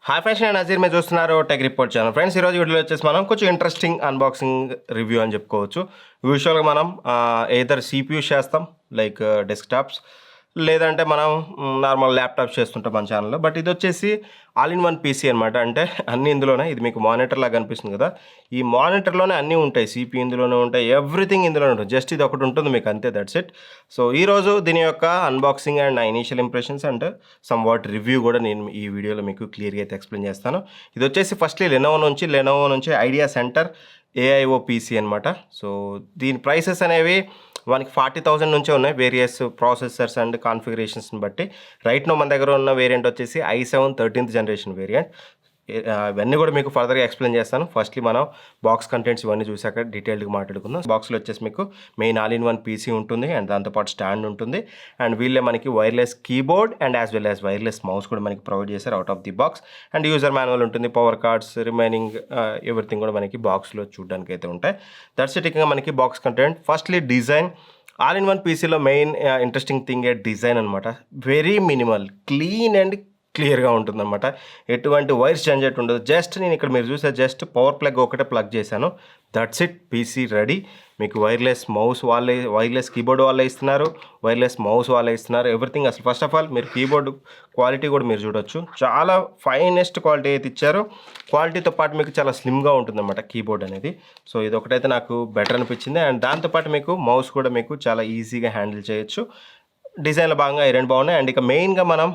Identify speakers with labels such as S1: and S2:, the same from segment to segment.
S1: Hi friends, నేను నజీర్. మీరు చూస్తున్నారు టెక్ రిపోర్ట్ ఛానల్. ఫ్రెండ్స్, ఈరోజు వీడియోలో వచ్చేసి మనం కొంచెం ఇంట్రెస్టింగ్ అన్బాక్సింగ్ రివ్యూ అని చెప్పుకోవచ్చు. యూజువల్గా మనం ఏదర్ CPU చేస్తాం, లైక్ డెస్క్టాప్స్, లేదంటే మనం నార్మల్ ల్యాప్టాప్స్ చేస్తుంటాం మన ఛానల్లో. బట్ ఇది వచ్చేసి ఆల్ ఇన్ వన్ పీసీ అనమాట. అంటే అన్నీ ఇందులోనే. ఇది మీకు మానిటర్ లాగా కనిపిస్తుంది కదా, ఈ మానిటర్లోనే అన్నీ ఉంటాయి. CPU ఇందులోనే ఉంటాయి, ఎవ్రీథింగ్ ఇందులోనే ఉంటుంది. జస్ట్ ఇది ఒకటి ఉంటుంది మీకు, అంతే, దట్స్ ఇట్. సో ఈరోజు దీని యొక్క అన్బాక్సింగ్ అండ్ నా initial impressions and some what review కూడా నేను ఈ వీడియోలో మీకు క్లియర్గా అయితే ఎక్స్ప్లెయిన్ చేస్తాను. ఇది వచ్చేసి ఫస్ట్లీ లెనోవో నుంచి ఐడియా సెంటర్ AIO PC అనమాట. సో దీని ప్రైసెస్ అనేవి మనకి 40,000 నుంచే ఉన్నాయి, వేరియస్ ప్రాసెసర్స్ అండ్ కాన్ఫిగరేషన్స్ని బట్టి. రైట్ నో మన దగ్గర ఉన్న వేరియంట్ వచ్చేసి i7 13th జనరేషన్ వేరియంట్. ఇవన్నీ కూడా మీకు ఫర్దర్గా ఎక్స్ప్లెయిన్ చేస్తాను. ఫస్ట్లీ మనం బాక్స్ కంటెంట్స్ ఇవన్నీ చూసాక డీటెయిల్డ్గా మాట్లాడుకుందాం. బాక్స్లో వచ్చేసి మీకు main all in one PC ఉంటుంది అండ్ దాంతోపాటు స్టాండ్ ఉంటుంది. అండ్ వీళ్ళే మనకి wireless keyboard and as well as wireless mouse కూడా మనకి ప్రొవైడ్ చేశారు out of the box. And user manual ఉంటుంది, పవర్ కార్డ్స్, రిమైనింగ్ ఎవ్రీథింగ్ కూడా మనకి బాక్స్లో చూడడానికి అయితే ఉంటాయి. That's it. ఇంకా మనకి box content. Firstly design. All in one పీసీలో మెయిన్ ఇంట్రెస్టింగ్ థింగ్ డిజైన్ అనమాట. వెరీ మినిమల్, క్లీన్ అండ్ క్లియర్గా ఉంటుందన్నమాట. ఎటువంటి వైర్స్ జనరేట్ ఉండదు. జస్ట్ నేను ఇక్కడ మీరు చూసే జస్ట్ పవర్ ప్లగ్ ఒకటే ప్లగ్ చేశాను, దట్స్ ఇట్. PC ready. మీకు వైర్లెస్ మౌస్ వాళ్ళే, వైర్లెస్ కీబోర్డ్ వాళ్ళే ఇస్తున్నారు, వైర్లెస్ మౌస్ వాళ్ళే ఇస్తున్నారు, ఎవ్రీథింగ్. అసలు ఫస్ట్ ఆఫ్ ఆల్ మీరు కీబోర్డ్ క్వాలిటీ కూడా మీరు చూడొచ్చు, చాలా ఫైనెస్ట్ క్వాలిటీ అయితే ఇచ్చారు. క్వాలిటీతో పాటు మీకు చాలా స్లిమ్గా ఉంటుందన్నమాట కీబోర్డ్ అనేది. సో ఇది ఒకటైతే నాకు బెటర్ అనిపించింది. అండ్ దాంతోపాటు మీకు మౌస్ కూడా మీకు చాలా ఈజీగా హ్యాండిల్ చేయొచ్చు. డిజైన్లో భాగంగా ఈ రెండు బాగున్నాయి. అండ్ ఇక మెయిన్గా మనం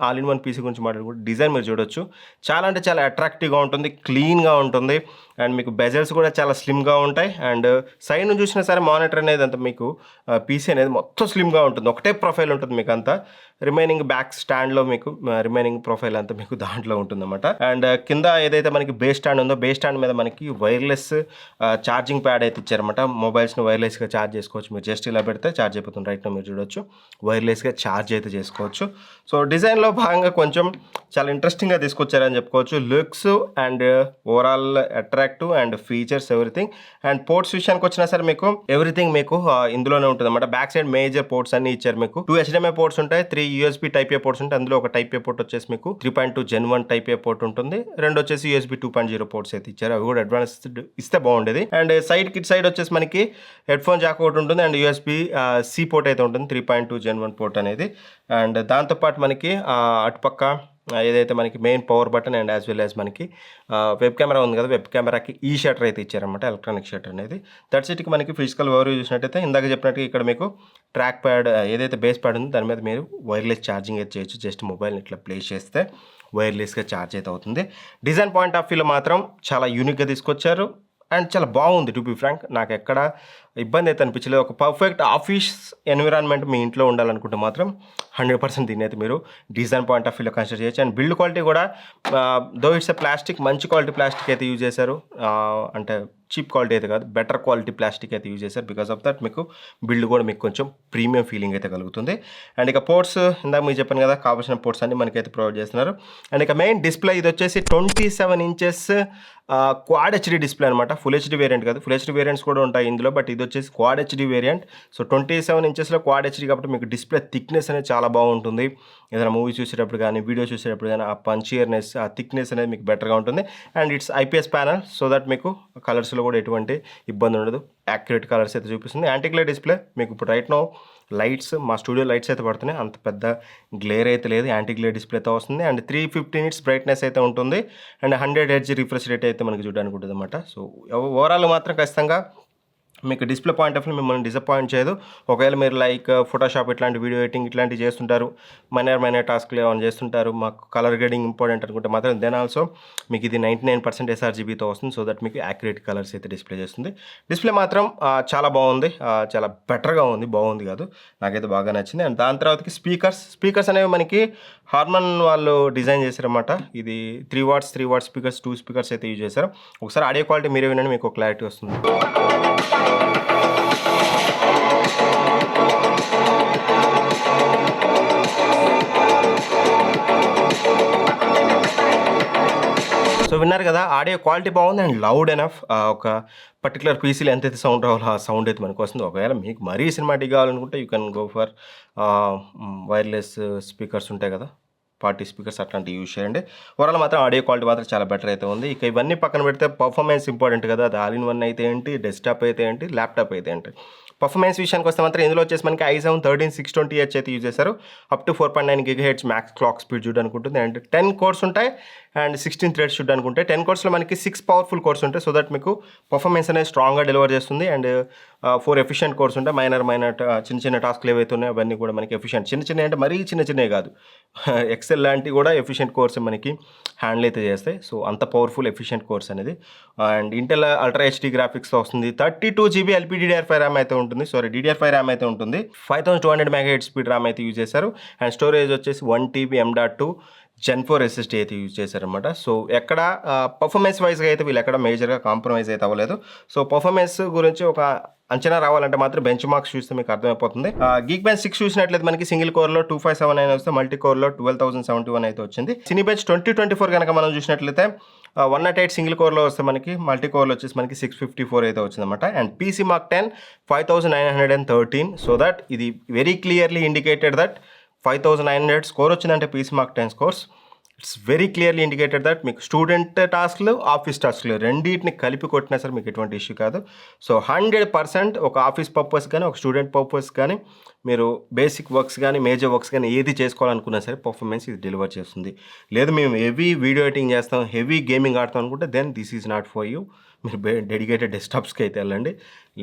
S1: ఆల్ ఇన్ వన్ పీసీ గురించి మాట్లాడుకుంటే డిజైన్ మీరు చూడొచ్చు, చాలా అంటే చాలా అట్రాక్టివ్గా ఉంటుంది, క్లీన్గా ఉంటుంది. అండ్ మీకు బెజల్స్ కూడా చాలా స్లిమ్గా ఉంటాయి. అండ్ సైడ్ నుంచి చూసినా సరే మానిటర్ అనేది అంతా మీకు పీసీ అనేది మొత్తం స్లిమ్గా ఉంటుంది, ఒకటే ప్రొఫైల్ ఉంటుంది మీకు అంతా. రిమైనింగ్ బ్యాక్ స్టాండ్లో మీకు రిమైనింగ్ ప్రొఫైల్ అంతా మీకు దాంట్లో ఉంటుందన్నమాట. అండ్ కింద ఏదైతే మనకి బేస్ స్టాండ్ ఉందో, బేస్ స్టాండ్ మీద మనకి వైర్లెస్ ఛార్జింగ్ ప్యాడ్ అయితే ఇచ్చారన్నమాట. మొబైల్స్ని వైర్లెస్గా ఛార్జ్ చేసుకోవచ్చు. మీరు జస్ట్ ఇలా పెడితే ఛార్జ్ అయిపోతుంది. రైట్ మీరు చూడొచ్చు, వైర్లెస్గా ఛార్జ్ అయితే చేసుకోవచ్చు. సో డిజైన్లో భాగంగా కొంచెం చాలా ఇంట్రెస్టింగ్గా తీసుకొచ్చారని చెప్పుకోవచ్చు. Looks and overall attractive and features everything. And ports విషయానికి వచ్చినా సరే మీకు ఎవ్రీథింగ్ మీకు ఇందులోనే ఉంటుంది అనమాట. బ్యాక్ సైడ్ మేజర్ పోర్ట్స్ అన్ని ఇచ్చారు మీకు. 2 HDMI పోర్ట్స్ ఉంటాయి, 3 USB టైప్ ఏ పోర్ట్స్ ఉంటాయి. అందులో ఒక టైప్ ఏ పోర్ట్ వచ్చేసి మీకు 3.2 Gen 1 టైప్ ఏ పోర్ట్ ఉంటుంది. రెండు వచ్చేసి USB 2.0 పోర్ట్స్ అయితే ఇచ్చారు. అవి కూడా అడ్వాన్స్డ్ ఇస్తే బాగుండేది. అండ్ కిట్ సైడ్ వచ్చేసి మనకి హెడ్ ఫోన్ జాక్ ఒకటి ఉంటుంది అండ్ USB-C పోర్ట్ అయితే ఉంటుంది, 3.2 Gen 1 పోర్ట్ అనేది. అండ్ దాంతోపాటు మనకి అటుపక్క ఏదైతే మనకి main power button and as well as మనకి వెబ్ కెమెరా ఉంది కదా, వెబ్ కెమెరాకి ఈ షట్టర్ అయితే ఇచ్చారన్నమాట, ఎలక్ట్రానిక్ షట్టర్ అనేది. దట్స్ ఇట్కి మనకి ఫిజికల్ ఓవర్ చూసినట్టయితే ఇందాక చెప్పినట్టుగా ఇక్కడ మీకు ట్రాక్ ప్యాడ్ ఏదైతే బేస్ ప్యాడ్ ఉందో దాని మీద మీరు వైర్లెస్ ఛార్జింగ్ అయితే చేయొచ్చు. జస్ట్ మొబైల్ని ఇట్లా ప్లేస్ చేస్తే వైర్లెస్గా ఛార్జ్ అయితే అవుతుంది. డిజైన్ పాయింట్ ఆఫ్ వ్యూలో మాత్రం చాలా యూనిక్గా తీసుకొచ్చారు అండ్ చాలా బాగుంది. టు బి ఫ్రాంక్, నాకు ఎక్కడ ఇబ్బంది అయితే అనిపించలేదు. ఒక పర్ఫెక్ట్ ఆఫీస్ ఎన్విరాన్మెంట్ మీ ఇంట్లో ఉండాలనుకుంటే మాత్రం 100% దీన్ని అయితే మీరు డిజైన్ పాయింట్ ఆఫ్ వ్యూలో కన్సిడర్ చేయొచ్చు. అండ్ బిల్డ్ క్వాలిటీ కూడా దో ఇట్స్ ఎ ప్లాస్టిక్, మంచి క్వాలిటీ ప్లాస్టిక్ అయితే యూజ్ చేశారు. అంటే చీప్ క్వాలిటీ అయితే కాదు, బెటర్ క్వాలిటీ ప్లాస్టిక్ అయితే యూజ్ చేశారు. బికాస్ ఆఫ్ దట్ మీకు బిల్డ్ కూడా మీకు కొంచెం ప్రీమియం ఫీలింగ్ అయితే కలుగుతుంది. అండ్ ఇక పోర్ట్స్ ఇందాక మీకు చెప్పాను కదా, కావాల్సిన పోర్ట్స్ అన్ని మనకైతే ప్రొవైడ్ చేస్తున్నారు. అండ్ ఇక మెయిన్ డిస్ప్లే ఇది వచ్చేసి 27 ఇంచెస్ క్వాడ్ HD డిస్ప్లే అనమాట. ఫుల్ HD వేరియంట్ కాదు, ఫుల్ HD వేరియంట్స్ కూడా ఉంటాయి ఇందులో, బట్ ఇది వచ్చేసి క్వాడ్ HD వేరియంట్. సో 27 ఇంచెస్లో క్వాడ్ HD కాబట్టి మీకు డిస్ప్లే థిక్నెస్ అనేది చాలా బాగుంటుంది. ఏదైనా మూవీ చూసేటప్పుడు కానీ వీడియో చూసేటప్పుడు కానీ ఆ పంచియర్నెస్, ఆ థిక్నెస్ అనేది మీకు బెటర్గా ఉంటుంది. And it's IPS panel, so that మీకు కలర్స్లో కూడా ఎటువంటి ఇబ్బంది ఉండదు, యాక్యురేట్ కలర్స్ అయితే చూపిస్తుంది. యాంటీ గ్లేర్ డిస్ప్లే మీకు ఇప్పుడు రైట్ నో లైట్స్, మా స్టూడియో లైట్స్ అయితే పడుతున్నాయి, అంత పెద్ద గ్లేర్ అయితే లేదు, యాంటీ గ్లేర్ డిస్ప్లేతో వస్తుంది. అండ్ 350 nits బ్రైట్నెస్ అయితే ఉంటుంది. అండ్ 100 Hz రిఫ్రెష్ రేట్ అయితే మనకి చూడడానికి ఉంటుంది అనమాట. సో ఓవరాల్ మాత్రం ఖచ్చితంగా మీకు డిస్ప్లే పాయింట్ ఆఫ్ వ్యూ మిమ్మల్ని డిసప్పాయింట్ చేయదు. ఒకవేళ మీరు లైక్ ఫోటోషాప్ ఇట్లాంటి వీడియో ఎడిటింగ్ ఇట్లాంటివి చేస్తుంటారు, మైనర్ టాస్క్లు ఏమైనా చేస్తుంటారు, మాకు కలర్ గ్రేడింగ్ ఇంపార్టెంట్ అనుకుంటే మాత్రం దెన్ ఆల్సో మీకు ఇది 99% sRGBతో వస్తుంది. సో దట్ మీకు యాక్యురేట్ కలర్స్ అయితే డిస్ప్లే చేస్తుంది. డిస్ప్లే మాత్రం చాలా బాగుంది, చాలా బెటర్గా ఉంది, బాగుంది కాదు, నాకైతే బాగా నచ్చింది. అండ్ దాని తర్వాతకి స్పీకర్స్ అనేవి మనకి హార్మన్ వాళ్ళు డిజైన్ చేశారన్నమాట. ఇది 3 watts స్పీకర్స్, 2 స్పీకర్స్ అయితే యూజ్ చేశారు. ఒకసారి ఆడియో క్వాలిటీ మీరే వినండి, మీకు క్లారిటీ వస్తుంది. సో విన్నారు కదా, ఆడియో క్వాలిటీ బాగుంది అండ్ లౌడ్ ఎనఫ్. ఒక పర్టికులర్ పీసీలో ఎంతైతే సౌండ్ రావాలో ఆ సౌండ్ అయితే మనకు వస్తుంది. ఒకవేళ మీకు మరీ సినిమాటిక్ కావాలనుకుంటే you can go for wireless speakers ఉంటాయి కదా, పార్టీ స్పీకర్స్ అట్లాంటివి యూజ్ చేయండి. ఓవరాల్ మాత్రం ఆడియో క్వాలిటీ మాత్రం చాలా బెటర్ అయితే ఉంది. ఇక ఇవన్నీ పక్కన పెడితే పర్ఫార్మెన్స్ ఇంపార్టెంట్ కదా, అది ఆల్ ఇన్ వన్ అయితే ఏంటి, డెస్క్టాప్ అయితే ఏంటి, ల్యాప్టాప్ అయితే ఏంటి. పర్ఫార్మెన్స్ విషయానికి వస్తే మాత్రం ఇందులో వచ్చేసి మనకి i7 13620H అయితే యూజ్ చేశారు. Up to 4.9 GHz max clock speed చూడడానికి ఉంటుంది. అండ్ 10 కోర్స్ ఉంటాయి అండ్ 16 థ్రెడ్స్ చూడడానికి ఉంటాయి. 10 కోర్స్లో మనకి 6 పవర్ఫుల్ కోర్స్ ఉంటాయి, సో దట్ మీకు పర్ఫార్మెన్స్ అనేది స్ట్రాంగ్గా డెలివర్ చేస్తుంది. అండ్ 4 ఎఫిషియెంట్ కోర్స్ ఉంటాయి. మైనర్ చిన్న చిన్న టాస్క్లు ఏవైతే ఉన్నాయో అవన్నీ కూడా మనకి ఎఫిషియెంట్, చిన్న అంటే మరీ చిన్నవి కాదు, ఎక్సెల్ లాంటివి కూడా ఎఫిషియెంట్ కోర్స్ మనకి హ్యాండిల్ అయితే చేస్తాయి. సో అంత పవర్ఫుల్ ఎఫిషియెంట్ కోర్స్ అనేది. అండ్ ఇంటెల్ అల్ట్రా హెచ్డి గ్రాఫిక్స్తో వస్తుంది. 32 GB LPDDR5 ర్యామ్ అయితే ఉంటుంది, DDR5 ర్యామ్ అయితే ఉంటుంది. 5200 MHz స్పీడ్ ర్యామ్ అయితే యూజ్ చేశారు. అండ్ స్టోరేజ్ వచ్చేసి 1 TB M.2 Gen 4 SSD అయితే యూజ్ చేశారనమాట. సో ఎక్కడ పర్ఫార్మెన్స్ వైజ్గా అయితే వీళ్ళు ఎక్కడ మేజర్గా కాంప్రమైజ్ అయితే అవ్వలేదు. సో పర్ఫార్మెన్స్ గురించి ఒక అంచనా రావాలంటే మాత్రం బెంచ్ మార్క్స్ చూస్తే మీకు అర్థమైపోతుంది. గీక్ బెంచ్ 6 చూసినట్లయితే మనకి సింగిల్ కోర్లో 2579 వస్తే, మల్టీ కోర్లో 12071 అయితే వచ్చింది. సినీ బెంచ్ 2024 కనుక మనం చూసినట్లయితే 108 సింగిల్ కోర్లో వస్తే మనకి, మల్టీ కోర్లో వచ్చేసి మనకి 654 అయితే వచ్చిందన్నమాట. And PC mark 10 5913. So that ఇది very clearly indicated that 5900 score వచ్చిందంటే PC mark 10 scores, it's very clearly indicated that మీకు స్టూడెంట్ టాస్క్లు, ఆఫీస్ టాస్క్లు రెండింటిని కలిపి కొట్టినా సరే మీకు ఎటువంటి ఇష్యూ కాదు. సో 100% ఒక ఆఫీస్ పర్పస్ కానీ, ఒక స్టూడెంట్ పర్పస్ కానీ, మీరు బేసిక్ వర్క్స్ కానీ, మేజర్ వర్క్స్ కానీ ఏది చేసుకోవాలనుకున్నా సరే పర్ఫార్మెన్స్ ఇది డెలివర్ చేస్తుంది. లేదు మేము హెవీ వీడియో ఎడిటింగ్ చేస్తాం, హెవీ గేమింగ్ ఆడతాం అనుకుంటే then this is not for you. మీరు డెడికేటెడ్ డెస్క్టాప్స్కి అయితే వెళ్ళండి.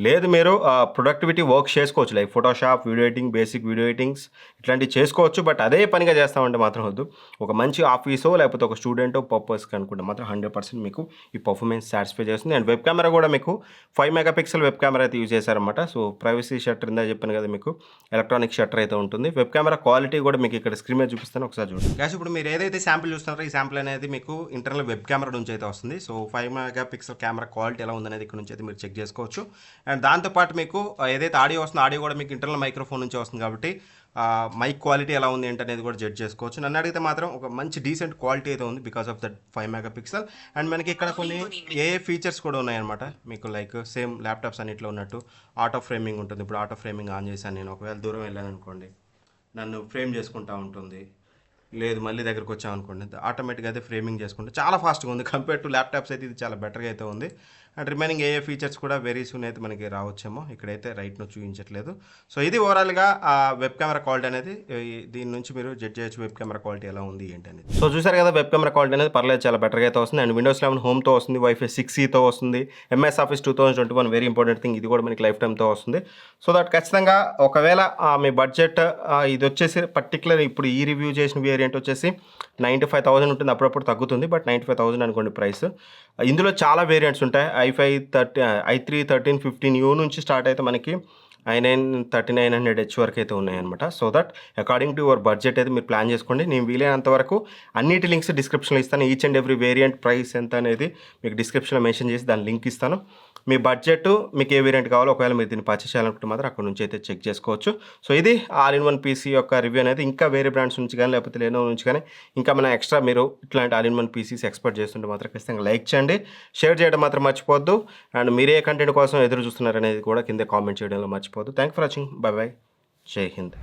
S1: లేదు మీరు ప్రొడక్టివిటీ వర్క్ చేసుకోవచ్చు, like Photoshop, video editing, basic video editings ఇట్లాంటివి చేసుకోవచ్చు. బట్ అదే పనిగా చేస్తామంటే మాత్రం వద్దు. ఒక మంచి ఆఫీసో లేకపోతే ఒక స్టూడెంటో పర్పస్కి అనుకుంటే మాత్రం 100% మీకు ఈ పర్ఫార్మెన్స్ సాటిస్ఫై చేస్తుంది. అండ్ వెబ్ కెమెరా కూడా మీకు 5 మెగాపిక్సెల్ వెబ్ కెమెరా అయితే యూజ్ చేశారనమాట. సో ప్రైవసీ షట్టర్ ఇందా చెప్పాను కదా, మీకు ఎలక్ట్రానిక్ షట్టర్ అయితే ఉంటుంది. వెబ్ కెమెరా క్వాలిటీ కూడా మీకు ఇక్కడ స్క్రీన్ మీద చూపిస్తాను, ఒకసారి చూడండి. గ్యాస్ ఇప్పుడు మీరు ఏదైతే శాంపిల్ చూస్తున్నారో ఈ శాంపిల్ అనేది మీకు ఇంటర్నల్ వెబ్ కెమెరా నుంచి అయితే వస్తుంది. సో 5 మెగాపిక్సెల్ కెమెరా క్వాలిటీ ఎలా ఉందనేది ఇక్కడ నుంచి అయితే మీరు చెక్ చేసుకోవచ్చు. అండ్ దాంతోపాటు మీకు ఏదైతే ఆడియో వస్తుందో ఆడియో కూడా మీకు ఇంటర్నల్ మైక్రోఫోన్ నుంచి వస్తుంది కాబట్టి మైక్ క్వాలిటీ ఎలా ఉంది ఏంటనేది కూడా జడ్జ్ చేసుకోవచ్చు. నన్ను అడిగితే మాత్రం ఒక మంచి డీసెంట్ క్వాలిటీ అయితే ఉంది because of that 5 megapixel. And మనకి ఇక్కడ కొన్ని ఏ ఫీచర్స్ కూడా ఉన్నాయన్నమాట మీకు, లైక్ సేమ్ ల్యాప్టాప్స్ అన్నిట్లో ఉన్నట్టు ఆటో ఫ్రేమింగ్ ఉంటుంది. ఇప్పుడు ఆటో ఫ్రేమింగ్ ఆన్ చేశాను నేను, ఒకవేళ దూరం వెళ్ళాను అనుకోండి నన్ను ఫ్రేమ్ చేసుకుంటూ ఉంటుంది. లేదు మళ్ళీ దగ్గరకు వచ్చామనుకోండి ఆటోమేటిక్గా అయితే ఫ్రేమింగ్ చేసుకుంటే చాలా ఫాస్ట్గా ఉంది. కంపేర్ టు ల్యాప్టాప్స్ అయితే ఇది చాలా బెటర్గా అయితే ఉంది. అండ్ రిమైనింగ్ ఏ ఫీచర్స్ కూడా వెరీ సూన్ అయితే మనకి రావచ్చేమో, ఇక్కడైతే రైట్ను చూపించట్లేదు. సో ఇది ఓవరాల్గా వెబ్ కెమెరా క్వాలిటీ అనేది, దీని నుంచి మీరు జడ్జ్ చేయొచ్చు వెబ్ కెమెరా క్వాలిటీ ఎలా ఉంది ఏంటి అనేది. సో చూసారు కదా, వెబ్ కెమెరా క్వాలిటీ అనేది పర్లేదు చాలా బెటర్గా అయితే వస్తుంది. అండ్ విండోస్ 11 హోమ్తో వస్తుంది, వైఫై 6Eతో వస్తుంది, MS Office 2021 very important thing, ఇది కూడా మనకి లైఫ్ టైమ్తో వస్తుంది. సో దట్ ఖచ్చితంగా ఒకవేళ మీ బడ్జెట్ ఇది వచ్చేసి పర్టికులర్ ఇప్పుడు ఈ రివ్యూ చేసిన వేరియంట్ వచ్చేసి 95,000 ఉంటుంది, అప్పుడప్పుడు తగ్గుతుంది, బట్ 95,000 అనుకోండి ప్రైస్. ఇందులో చాలా వేరియంట్స్ ఉంటాయి. i3 1315U నుంచి స్టార్ట్ అయితే మనకి i9 3900H వరకు అయితే ఉన్నాయన్నమాట. So that according to your budget అయితే మీరు ప్లాన్ చేసుకోండి. నేను వీలైనంత వరకు అన్నిటి లింక్స్ డిస్క్రిప్షన్లో ఇస్తాను. Each and every variant price ఎంత అనేది మీకు డిస్క్రిప్షన్లో మెన్షన్ చేసి దాని లింక్ ఇస్తాను. మీ బడ్జెట్ మీకు ఏ వేరియంట్ కావాలో ఒకవేళ మీరు దీన్ని పర్చేస్ చేయాలనుకుంటే మాత్రం అక్కడ నుంచి అయితే చెక్ చేసుకోవచ్చు. సో ఇది ఆల్ ఇన్ వన్ పీసీ యొక్క రివ్యూ అనేది. ఇంకా వేరే బ్రాండ్స్ నుంచి కానీ లేకపోతే Lenovo నుంచి కానీ ఇంకా మన ఎక్స్ట్రా మీరు ఇట్లాంటి all in one Pisces expect చేస్తుంటే మాత్రం ఖచ్చితంగా లైక్ చేయండి, షేర్ చేయడం మాత్రం మర్చిపోవద్దు. అండ్ మీరే కంటెంట్ కోసం ఎదురు చూస్తున్నారనేది కూడా కింద కామెంట్ చేయడంలో మర్చిపోవద్దు. Thank for watching, by by, జై హింద్.